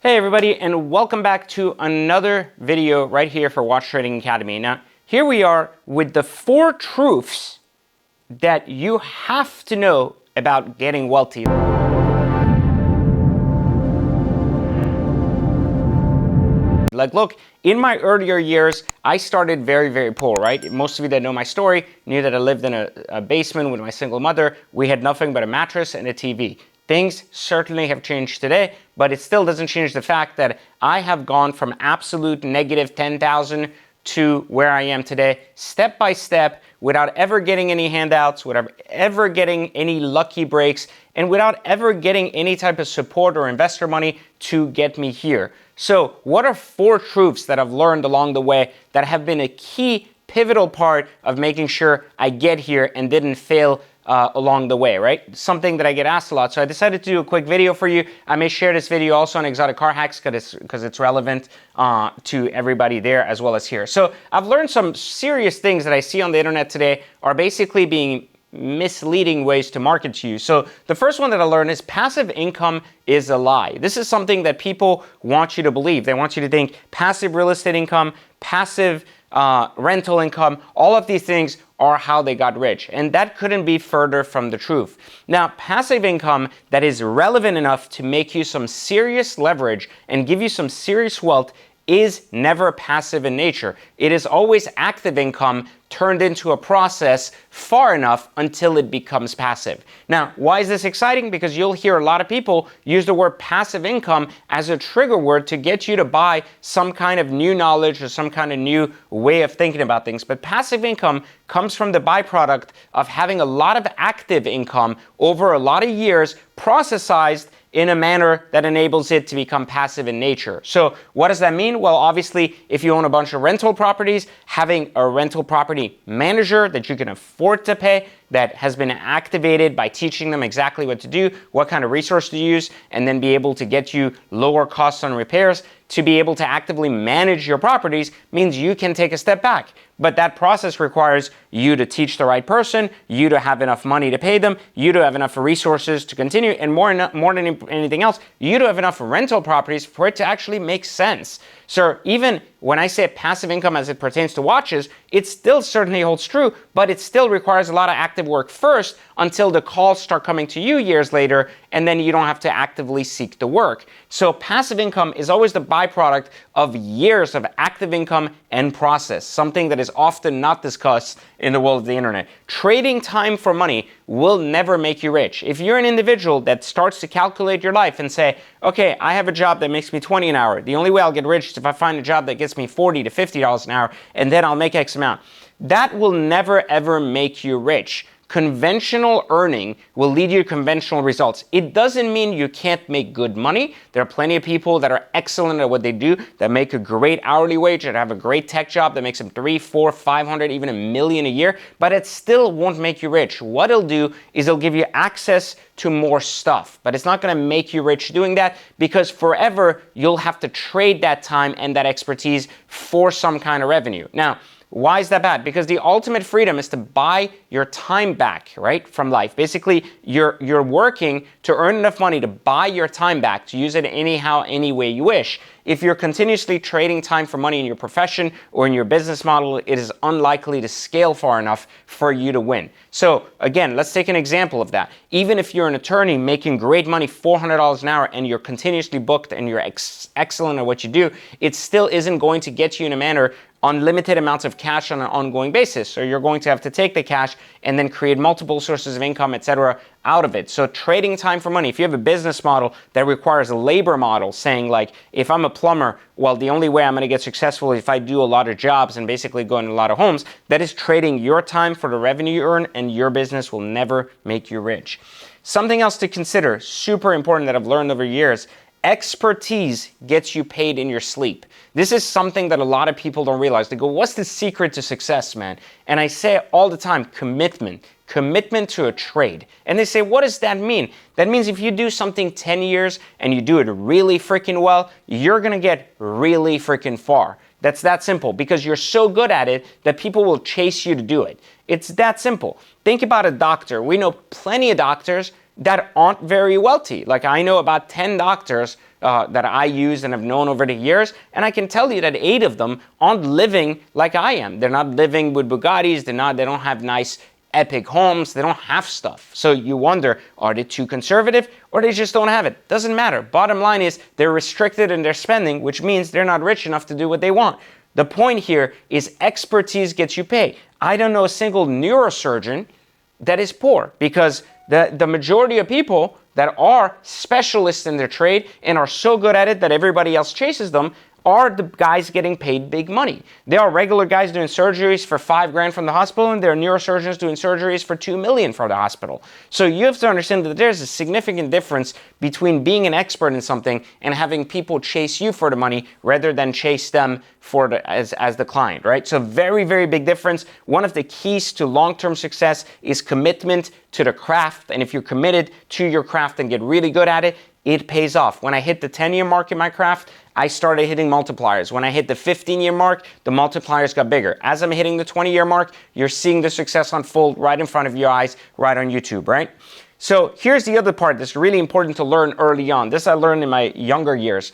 Hey everybody, and welcome back to another video right here for Watch Trading Academy. Now, here we are with the 4 truths that you have to know about getting wealthy. Like, look, in my earlier years, I started very poor, right? Most of you that know my story knew that I lived in a basement with my single mother. We had nothing but a mattress and a TV. Things certainly have changed today, but it still doesn't change the fact that I have gone from absolute negative 10,000 to where I am today, step by step, without ever getting any handouts, without ever getting any lucky breaks, and without ever getting any type of support or investor money to get me here. So what are 4 truths that I've learned along the way that have been a key pivotal part of making sure I get here and didn't fail along the way, right? Something that I get asked a lot. So I decided to do a quick video for you. I may share this video also on exotic car hacks because it's relevant to everybody there as well as here. So I've learned some serious things that I see on the internet today are basically being misleading ways to market to you. So the first one that I learned is passive income is a lie. This is something that people want you to believe. They want you to think passive real estate income, passive rental income, all of these things are how they got rich. And that couldn't be further from the truth. Now, passive income that is relevant enough to make you some serious leverage and give you some serious wealth is never passive in nature. It is always active income turned into a process far enough until it becomes passive. Now, why is this exciting? Because you'll hear a lot of people use the word passive income as a trigger word to get you to buy some kind of new knowledge or some kind of new way of thinking about things. But passive income comes from the byproduct of having a lot of active income over a lot of years processized in a manner that enables it to become passive in nature. So what does that mean? Well, obviously, if you own a bunch of rental properties, having a rental property manager that you can afford to pay, that has been activated by teaching them exactly what to do, what kind of resource to use, and then be able to get you lower costs on repairs, to be able to actively manage your properties means you can take a step back. But that process requires you to teach the right person, you to have enough money to pay them, you to have enough resources to continue, and more than anything else, you to have enough rental properties for it to actually make sense. So even when I say passive income as it pertains to watches, it still certainly holds true, but it still requires a lot of active work first until the calls start coming to you years later, and then you don't have to actively seek the work. So passive income is always the byproduct of years of active income and process, something that is often not discussed in the world of the internet. Trading time for money will never make you rich. If you're an individual that starts to calculate your life and say, okay, I have a job that makes me 20 an hour. The only way I'll get rich is if I find a job that gets me $40 to $50 an hour, and then I'll make X amount. That will never ever make you rich. Conventional earning will lead you to conventional results. It doesn't mean you can't make good money. There are plenty of people that are excellent at what they do, that make a great hourly wage, that have a great tech job that makes them 300, 400, 500, even $1 million a year, but it still won't make you rich. What it'll do is it'll give you access to more stuff, but it's not going to make you rich doing that, because forever you'll have to trade that time and that expertise for some kind of revenue. Now, why is that bad? Because the ultimate freedom is to buy your time back, right, from life. Basically, you're working to earn enough money to buy your time back, to use it anyhow, any way you wish. If you're continuously trading time for money in your profession or in your business model, it is unlikely to scale far enough for you to win. So again, let's take an example of that. Even if you're an attorney making great money, $400 an hour, and you're continuously booked and you're excellent at what you do, it still isn't going to get you in a manner unlimited amounts of cash on an ongoing basis. So you're going to have to take the cash and then create multiple sources of income, etc., out of it. So trading time for money, if you have a business model that requires a labor model, saying like, if I'm a plumber, well, the only way I'm going to get successful is if I do a lot of jobs and basically go into a lot of homes, that is trading your time for the revenue you earn, and your business will never make you rich. Something else to consider, super important, that I've learned over years: expertise gets you paid in your sleep. This is something that a lot of people don't realize. They go, what's the secret to success, man? And I say it all the time, commitment. Commitment to a trade. And they say, what does that mean? That means if you do something 10 years and you do it really freaking well, you're gonna get really freaking far. That's that simple, because you're so good at it that people will chase you to do it. It's that simple. Think about a doctor. We know plenty of doctors that aren't very wealthy. Like I know about 10 doctors that I use and have known over the years, and I can tell you that 8 of them aren't living like I am. They're not living with Bugattis, they don't have nice epic homes, they don't have stuff. So you wonder, are they too conservative or they just don't have it? Doesn't matter. Bottom line is they're restricted in their spending, which means they're not rich enough to do what they want. The point here is expertise gets you paid. I don't know a single neurosurgeon that is poor, because the majority of people that are specialists in their trade and are so good at it that everybody else chases them are the guys getting paid big money. There are regular guys doing surgeries for $5,000 from the hospital, and there are neurosurgeons doing surgeries for $2 million from the hospital. So you have to understand that there's a significant difference between being an expert in something and having people chase you for the money rather than chase them for as the client, right? So very, very big difference. One of the keys to long-term success is commitment to the craft. And if you're committed to your craft and get really good at it, it pays off. When I hit the 10-year mark in my craft, I started hitting multipliers. When I hit the 15-year mark, the multipliers got bigger. As I'm hitting the 20-year mark, you're seeing the success unfold right in front of your eyes, right on YouTube, right? So here's the other part that's really important to learn early on. This I learned in my younger years.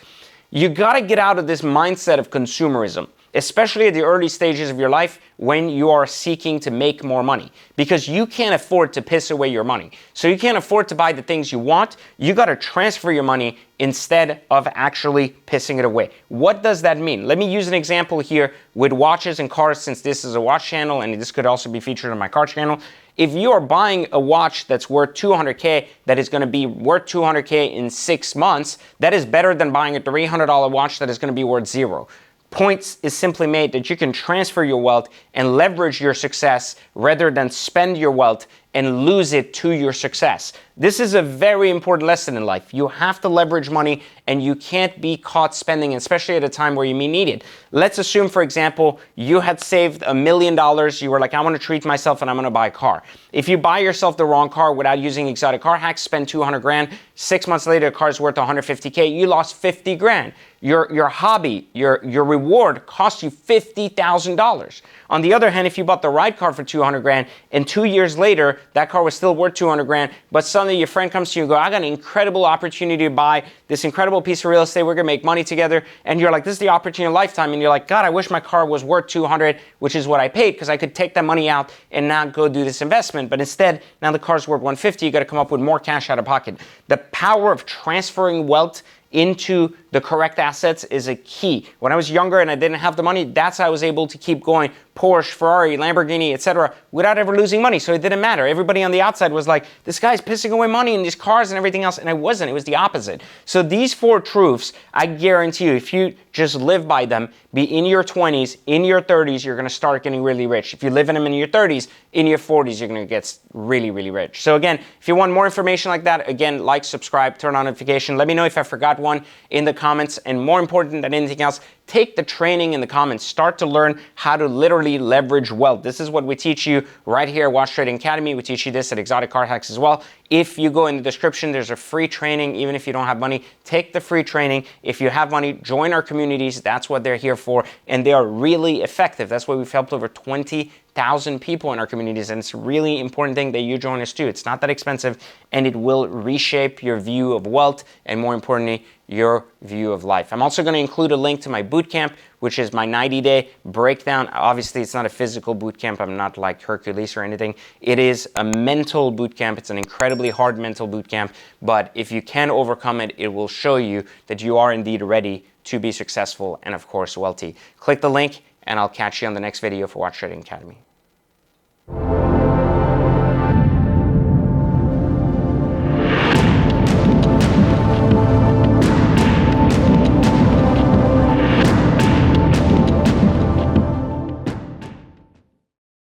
You gotta get out of this mindset of consumerism, especially at the early stages of your life when you are seeking to make more money, because you can't afford to piss away your money. So you can't afford to buy the things you want. You got to transfer your money instead of actually pissing it away. What does that mean? Let me use an example here with watches and cars, since this is a watch channel and this could also be featured on my car channel. If you are buying a watch that's worth $200K that is going to be worth $200K in 6 months, that is better than buying a $300 watch that is going to be worth $0. Points is simply made that you can transfer your wealth and leverage your success rather than spend your wealth and lose it to your success. This is a very important lesson in life. You have to leverage money and you can't be caught spending, especially at a time where you may need it. Let's assume, for example, you had saved $1 million. You were like, I want to treat myself and I'm going to buy a car. If you buy yourself the wrong car without using exotic car hacks, spend $200,000, 6 months later, the car's worth $150K, you lost $50,000. Your hobby, your reward cost you $50,000. On the other hand, if you bought the right car for $200,000 and 2 years later, that car was still worth $200,000, but suddenly your friend comes to you and goes, I got an incredible opportunity to buy this incredible piece of real estate. We're going to make money together. And you're like, this is the opportunity of a lifetime. And you're like, God, I wish my car was worth $200,000, which is what I paid, because I could take that money out and not go do this investment. But instead, now the car's worth $150,000. You got to come up with more cash out of pocket. The power of transferring wealth into the correct assets is a key. When I was younger and I didn't have the money, that's how I was able to keep going Porsche, Ferrari, Lamborghini, etc. without ever losing money. So it didn't matter. Everybody on the outside was like, this guy's pissing away money in these cars and everything else. And I wasn't. It was the opposite. So these 4 truths, I guarantee you, if you just live by them, be in your 20s, in your 30s, you're going to start getting really rich. If you live in them in your 30s, in your 40s, you're going to get really, really rich. So again, if you want more information like that, again, like, subscribe, turn on notification. Let me know if I forgot one in the comments. And more important than anything else, take the training in the comments. Start to learn how to literally leverage wealth. This is what we teach you right here at Watch Trading Academy. We teach you this at Exotic Car Hacks as well. If you go in the description, there's a free training. Even if you don't have money, take the free training. If you have money, join our communities. That's what they're here for. And they are really effective. That's why we've helped over 20,000 people in our communities. And it's a really important thing that you join us too. It's not that expensive, and it will reshape your view of wealth and, more importantly, your view of life. I'm also going to include a link to my bootcamp, which is my 90-day breakdown. Obviously, it's not a physical bootcamp. I'm not like Hercules or anything. It is a mental bootcamp. It's an incredibly hard mental bootcamp, but if you can overcome it, it will show you that you are indeed ready to be successful and, of course, wealthy. Click the link, and I'll catch you on the next video for Watch Trading Academy.